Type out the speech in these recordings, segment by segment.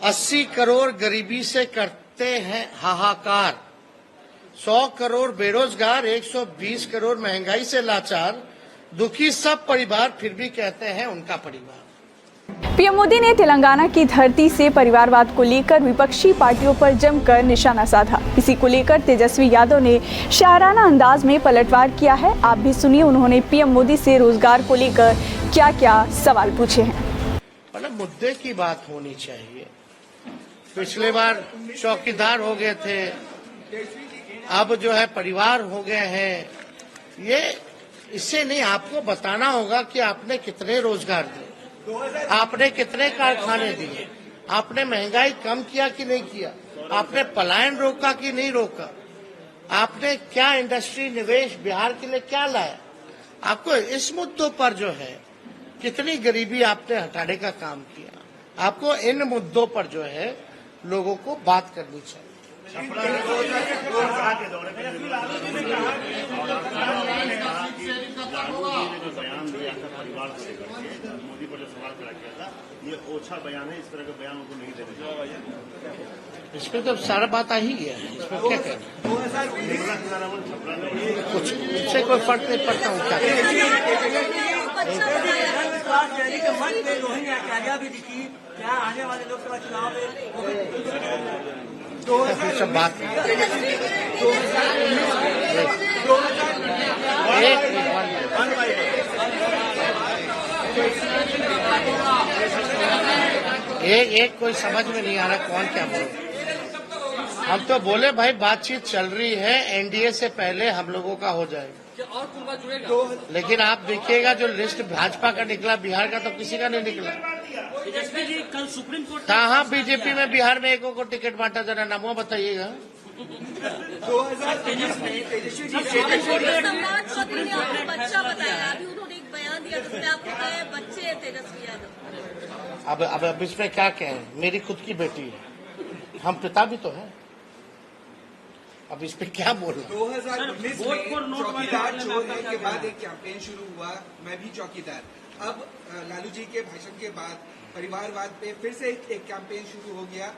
80 करोड़ गरीबी से करते हैं हाहाकार, 100 करोड़ बेरोजगार, 120 करोड़ महंगाई से लाचार, दुखी सब परिवार फिर भी कहते हैं उनका परिवार। पीएम मोदी ने तेलंगाना की धरती से परिवारवाद को लेकर विपक्षी पार्टियों पर जमकर निशाना साधा। इसी को लेकर तेजस्वी यादव ने शायराना अंदाज में पलटवार किया है। आप भी सुनिए उन्होंने पीएम मोदी से रोजगार को लेकर क्या क्या सवाल पूछे हैं। मतलब मुद्दे की बात होनी चाहिए। पिछले बार चौकीदार हो गए थे, अब जो है परिवार हो गए हैं। ये इससे नहीं, आपको बताना होगा कि आपने कितने रोजगार दिए, आपने कितने कारखाने दिए, आपने महंगाई कम किया कि नहीं किया, आपने पलायन रोका कि नहीं रोका, आपने क्या इंडस्ट्री निवेश बिहार के लिए क्या लाया। आपको इस मुद्दों पर जो है कितनी गरीबी आपने हटाने का काम किया, आपको इन मुद्दों पर जो है लोगों को बात करनी चाहिए। मोदी पर जो सवाल खड़ा किया था, ये ओछा बयान है, इस तरह का बयान उनको नहीं देना चाहिए। इसमें तो सारा बात आ ही गया है, इसमें क्या कहना, कुछ इससे कोई फर्क नहीं पड़ता हूँ क्या क्या आने वाले लोकसभा चुनाव में सब बात एक कोई समझ में नहीं आ रहा कौन क्या बोले। हम तो बोले भाई बातचीत चल रही है, एनडीए से पहले हम लोगों का हो जाएगा। लेकिन आप देखिएगा जो लिस्ट भाजपा का निकला, बिहार का तो किसी का नहीं निकला। कल सुप्रीम कोर्ट कहाँ बीजेपी में बिहार में एक को टिकट बांटा, जरा नामों बताइएगा। 2000 चौधरी ने आपको बच्चा बताया, अभी उन्होंने एक बयान दिया जिसमें आपको कहे बच्चे हैं तेजस्वी यादव। अब इसमें क्या कहें, मेरी खुद की बेटी है, हम पिता भी तो हैं, अब इस पे क्या बोलना। 2019 में चौकीदार छोड़ने के बाद एक कैंपेन शुरू हुआ, मैं भी चौकीदार। अब लालू जी के भाषण के बाद परिवारवाद पे फिर से एक कैंपेन शुरू हो गया,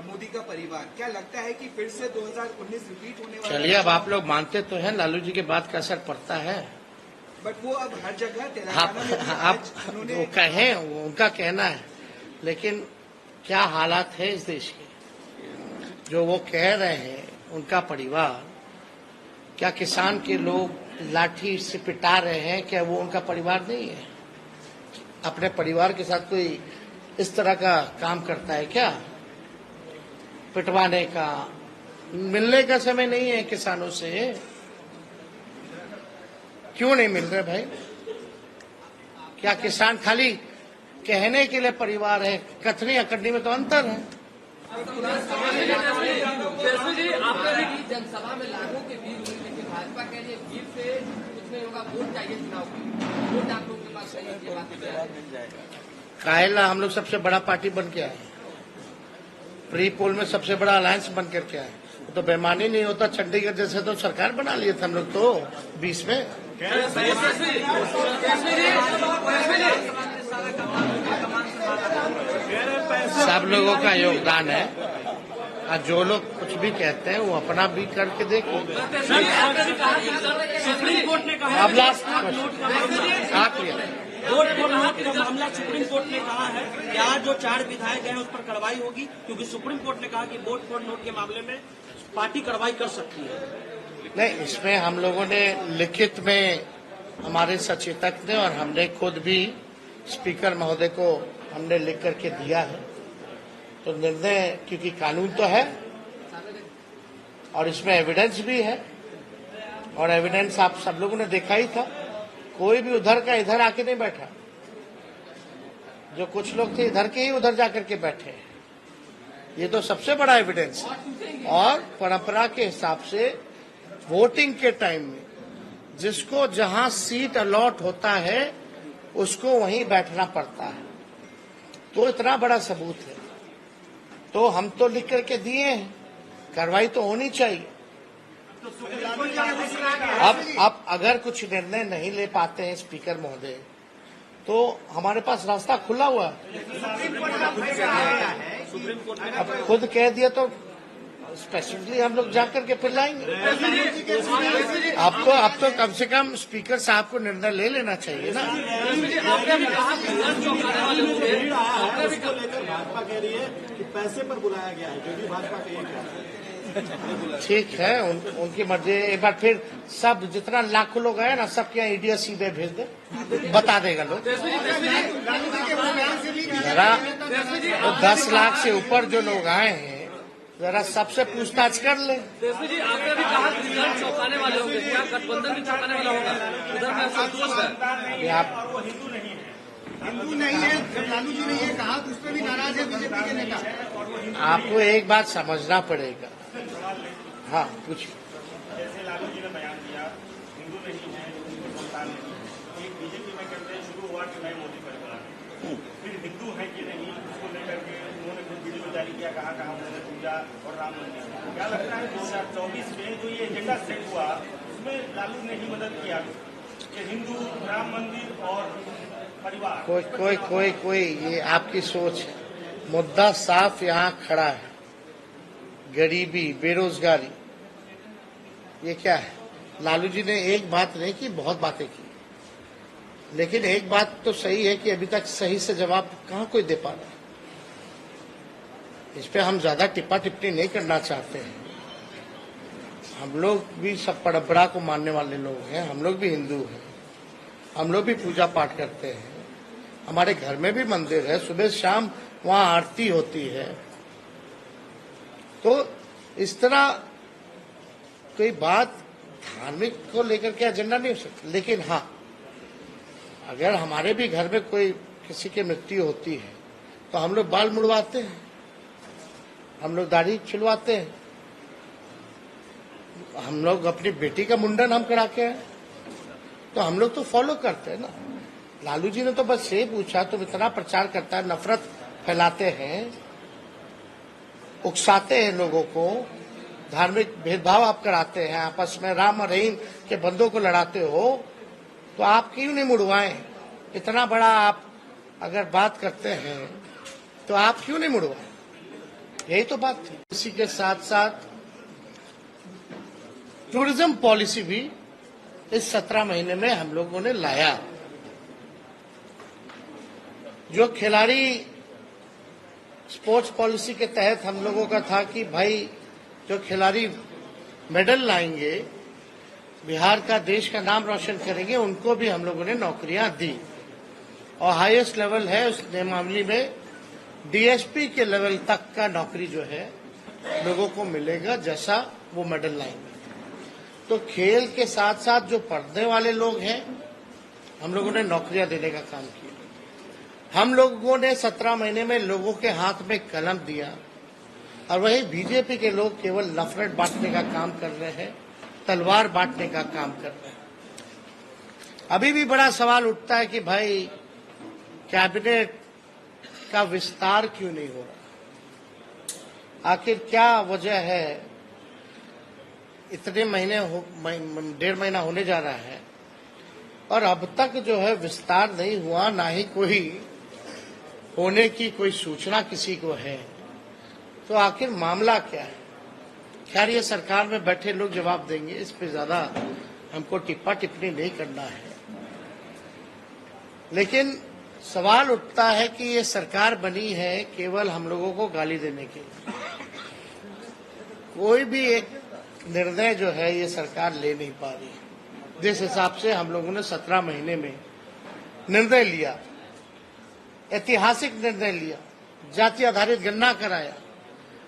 मोदी का परिवार। क्या लगता है कि फिर से 2019 रिपीट होने वाला है? चलिए, अब आप लोग मानते तो हैं लालू जी के बात का असर पड़ता है, बट वो अब हर जगह तेलंगाना में आप वो कहें, उनका कहना है, लेकिन क्या हालात है इस देश के, जो वो कह रहे हैं उनका परिवार, क्या किसान के लोग लाठी से पिटा रहे हैं, क्या वो उनका परिवार नहीं है? अपने परिवार के साथ कोई इस तरह का काम करता है क्या? पिटवाने का, मिलने का समय नहीं है किसानों से। क्यों नहीं मिल रहे भाई? क्या किसान खाली कहने के लिए परिवार है? कथनी अकड़नी में तो अंतर है। जनसभा में लागू के वीर हुई, लेकिन भाजपा के लिए वीर से कुछ नहीं होगा, वोट चाहिए चुनाव में, वोट आप लोगों के पास चाहिए। काहेला हम लोग सबसे बड़ा पार्टी बन के आए, प्री पोल में सबसे बड़ा अलायंस बन करके आए, तो बेमानी नहीं होता। चंडीगढ़ जैसे तो सरकार बना लिए थे हम लोग तो 20 में। सब लोगों का योगदान है, और जो लोग कुछ भी कहते हैं वो अपना भी करके देखो। सुप्रीम कोर्ट ने कहा, अब लास्ट वोट फॉर नोट का मामला सुप्रीम कोर्ट ने कहा है कि आज जो 4 विधायक हैं उस पर कार्रवाई होगी, क्योंकि सुप्रीम कोर्ट ने कहा कि वोट फॉर नोट के मामले में पार्टी कार्रवाई कर सकती है। नहीं, इसमें हम लोगों ने लिखित में, हमारे सचेतक ने और हमने खुद भी स्पीकर महोदय को हमने लिख करके दिया है। तो निर्णय, क्योंकि कानून तो है और इसमें एविडेंस भी है, और एविडेंस आप सब लोगों ने देखा ही था। कोई भी उधर का इधर आके नहीं बैठा, जो कुछ लोग थे इधर के ही उधर जाकर के बैठे। ये तो सबसे बड़ा एविडेंस है। और परंपरा के हिसाब से वोटिंग के टाइम में जिसको जहां सीट अलॉट होता है उसको वहीं बैठना पड़ता है। तो इतना बड़ा सबूत है, तो हम तो लिख करके दिए हैं, कार्रवाई तो होनी चाहिए। अब अगर कुछ निर्णय नहीं ले पाते हैं स्पीकर महोदय, तो हमारे पास रास्ता खुला हुआ है। सुप्रीम कोर्ट में अब खुद कह दिया तो स्पेसिफिकली हम लोग जाकर के फिर लाएंगे। अब तो कम से कम स्पीकर साहब को निर्णय ले लेना चाहिए ना। भाजपा कह रही है कि पैसे पर बुलाया गया है, जो भी भाजपा का ये कहना है। ठीक है, उनकी मर्जी। एक बार फिर सब जितना लाखों लोग आए ना, सबके यहाँ ईडी सीधे भेज दे, बता देगा लोग। जरा वो 10 लाख से ऊपर जो लोग आए हैं, जरा सबसे पूछताछ कर ले। तेजस्वी जी, आपने भी कहा कि रिजल्ट चौंकाने वाले होंगे, क्या गठबंधन भी चौंकाने वाला होगा? उधर में संतोष है। अभी आप हिंदू नहीं है, जब लालू जी ने ये कहा तो उस पर भी नाराज है बीजेपी के नेता। आपको एक बात समझना पड़ेगा। हाँ, पूछिए। जैसे लालू जी ने बयान दिया, हिंदू नहीं है, हिंदू संतान नहीं है। एक बीजेपी में कहते हैं शुरू हुआ कि मैं मोदी परिवार, फिर हिंदू है कि नहीं, उसको लेकर के उन्होंने कुछ वीडियो जारी किया, कहा उन्होंने पूजा और राम मंदिर। क्या लगता है 2024 में जो ये एजेंडा सेट हुआ, उसमें लालू ने ही मदद किया कि हिंदू, राम मंदिर और परिवार? कोई ये आपकी सोच है। मुद्दा साफ यहाँ खड़ा है, गरीबी, बेरोजगारी। ये क्या है? लालू जी ने एक बात नहीं की, बहुत बातें की, लेकिन एक बात तो सही है कि अभी तक सही से जवाब कहाँ कोई दे पा रहा है। इस पे हम ज्यादा टिप्पा टिप्पणी नहीं करना चाहते हैं। हम लोग भी सब परंपरा को मानने वाले लोग हैं, हम लोग भी हिंदू हैं, हम लोग भी पूजा पाठ करते हैं, हमारे घर में भी मंदिर है, सुबह शाम वहां आरती होती है। तो इस तरह कोई बात धार्मिक को लेकर के एजेंडा नहीं हो सकती। लेकिन हाँ, अगर हमारे भी घर में कोई किसी की मृत्यु होती है तो हम लोग बाल मुड़वाते हैं, हम लोग दाढ़ी छिलवाते हैं, हम लोग अपनी बेटी का मुंडन हम करा के हैं, तो हम लोग तो फॉलो करते हैं ना। लालू जी ने तो बस ये पूछा, तुम इतना प्रचार करता है, नफरत फैलाते हैं, उकसाते हैं लोगों को, धार्मिक भेदभाव आप कराते हैं, आपस में राम और रहीम के बंदों को लड़ाते हो, तो आप क्यों नहीं मुड़वाएं? इतना बड़ा आप अगर बात करते हैं तो आप क्यों नहीं मुड़वाएं? यही तो बात थी। इसी के साथ साथ टूरिज्म पॉलिसी भी इस 17 महीने में हम लोगों ने लाया। जो खिलाड़ी स्पोर्ट्स पॉलिसी के तहत हम लोगों का था कि भाई जो खिलाड़ी मेडल लाएंगे, बिहार का, देश का नाम रोशन करेंगे, उनको भी हम लोगों ने नौकरियां दी। और हाईएस्ट लेवल है उस मामले में डीएसपी के लेवल तक का नौकरी जो है लोगों को मिलेगा, जैसा वो मेडल लाएंगे। तो खेल के साथ साथ जो पढ़ने वाले लोग हैं, हम लोगों ने नौकरियां देने का काम किया। हम लोगों ने 17 महीने में लोगों के हाथ में कलम दिया, और वही बीजेपी के लोग केवल नफरत बांटने का काम कर रहे हैं, तलवार बांटने का काम कर रहे हैं। अभी भी बड़ा सवाल उठता है कि भाई कैबिनेट का विस्तार क्यों नहीं हो रहा? आखिर क्या वजह है? इतने महीने 1.5 महीना होने जा रहा है और अब तक जो है विस्तार नहीं हुआ, ना ही कोई होने की कोई सूचना किसी को है। तो आखिर मामला क्या है? खैर, ये सरकार में बैठे लोग जवाब देंगे, इस पे ज्यादा हमको टिप्पा टिप्पणी नहीं करना है। लेकिन सवाल उठता है कि ये सरकार बनी है केवल हम लोगों को गाली देने के लिए। कोई भी एक निर्णय जो है ये सरकार ले नहीं पा रही है। जिस हिसाब से हम लोगों ने 17 महीने में निर्णय लिया, ऐतिहासिक निर्णय लिया, जाति आधारित गणना कराया,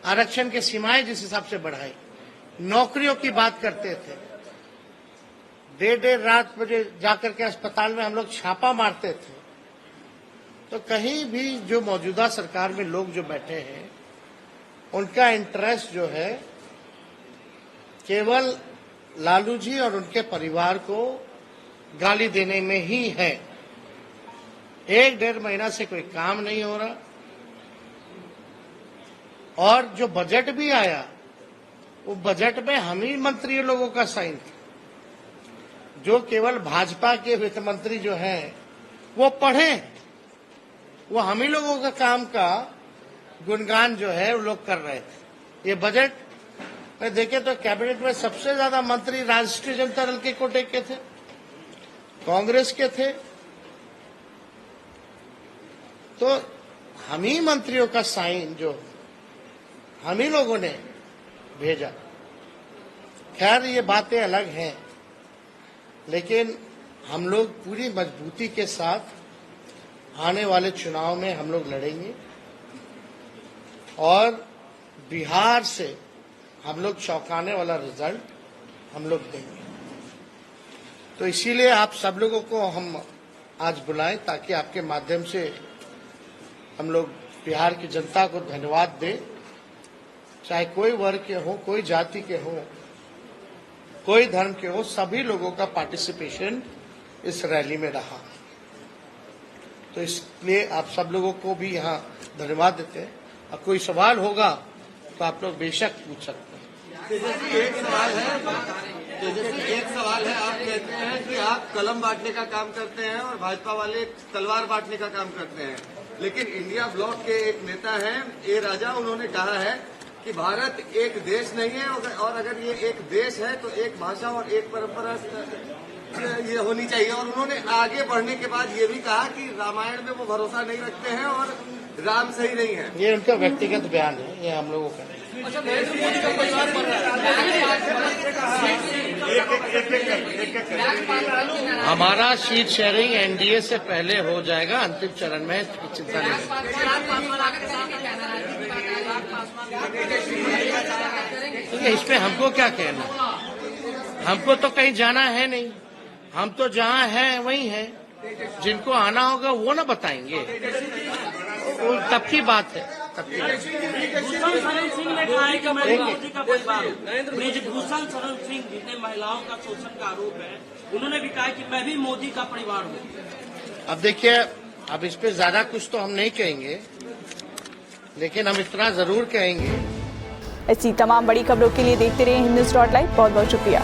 आरक्षण की सीमाएं जिस हिसाब से बढ़ाई, नौकरियों की बात करते थे, देर रात बजे जाकर के अस्पताल में हम लोग छापा मारते थे। तो कहीं भी जो मौजूदा सरकार में लोग जो बैठे हैं, उनका इंटरेस्ट जो है केवल लालू जी और उनके परिवार को गाली देने में ही है। 1.5 महीना से कोई काम नहीं हो रहा, और जो बजट भी आया, वो बजट में हम ही मंत्री लोगों का साइन था। जो केवल भाजपा के वित्त मंत्री जो हैं वो पढ़े, वो हम ही लोगों का काम का गुणगान जो है वो लोग कर रहे थे। ये बजट में देखे तो कैबिनेट में सबसे ज्यादा मंत्री राष्ट्रीय जनता दल के कोटे के थे, कांग्रेस के थे, तो हम ही मंत्रियों का साइन जो हम ही लोगों ने भेजा। खैर ये बातें अलग हैं, लेकिन हम लोग पूरी मजबूती के साथ आने वाले चुनाव में हम लोग लड़ेंगे और बिहार से हम लोग चौंकाने वाला रिजल्ट हम लोग देंगे। तो इसीलिए आप सब लोगों को हम आज बुलाएं ताकि आपके माध्यम से हम लोग बिहार की जनता को धन्यवाद दें, चाहे कोई वर्ग के हो, कोई जाति के हो, कोई धर्म के हो, सभी लोगों का पार्टिसिपेशन इस रैली में रहा। तो इसलिए आप सब लोगों को भी यहाँ धन्यवाद देते हैं। और कोई सवाल होगा तो आप लोग बेशक पूछ सकते हैं। एक सवाल है, आप कहते हैं कि आप कलम बांटने का काम करते हैं और भाजपा वाले तलवार बांटने का काम करते हैं, लेकिन इंडिया ब्लॉक के एक नेता हैं ए राजा, उन्होंने कहा है कि भारत एक देश नहीं है और अगर ये एक देश है तो एक भाषा और एक परंपरा ये होनी चाहिए। और उन्होंने आगे बढ़ने के बाद ये भी कहा कि रामायण में वो भरोसा नहीं रखते हैं और राम सही नहीं है। ये उनका व्यक्तिगत बयान है, ये हम लोगों का नहीं। हमारा सीट शेयरिंग एनडीए से पहले हो जाएगा, अंतिम चरण में चिंता नहीं। इस पे हमको क्या कहना, हमको तो कहीं जाना है नहीं, हम तो जहाँ हैं वहीं हैं। जिनको आना होगा वो ना बताएंगे, वो तब की बात है। ब्रिजभूषण शरण सिंह ने कहा है कि मैं मोदी का परिवार हूँ। ब्रिजभूषण शरण सिंह जिन्हें महिलाओं का शोषण का आरोप है, उन्होंने भी कहा कि मैं भी मोदी का परिवार हूँ। अब देखिए, अब इस पे ज्यादा कुछ तो हम नहीं कहेंगे, लेकिन हम इतना जरूर कहेंगे। ऐसी तमाम बड़ी खबरों के लिए देखते रहिए हिंदुस्तान लाइव। बहुत बहुत शुक्रिया।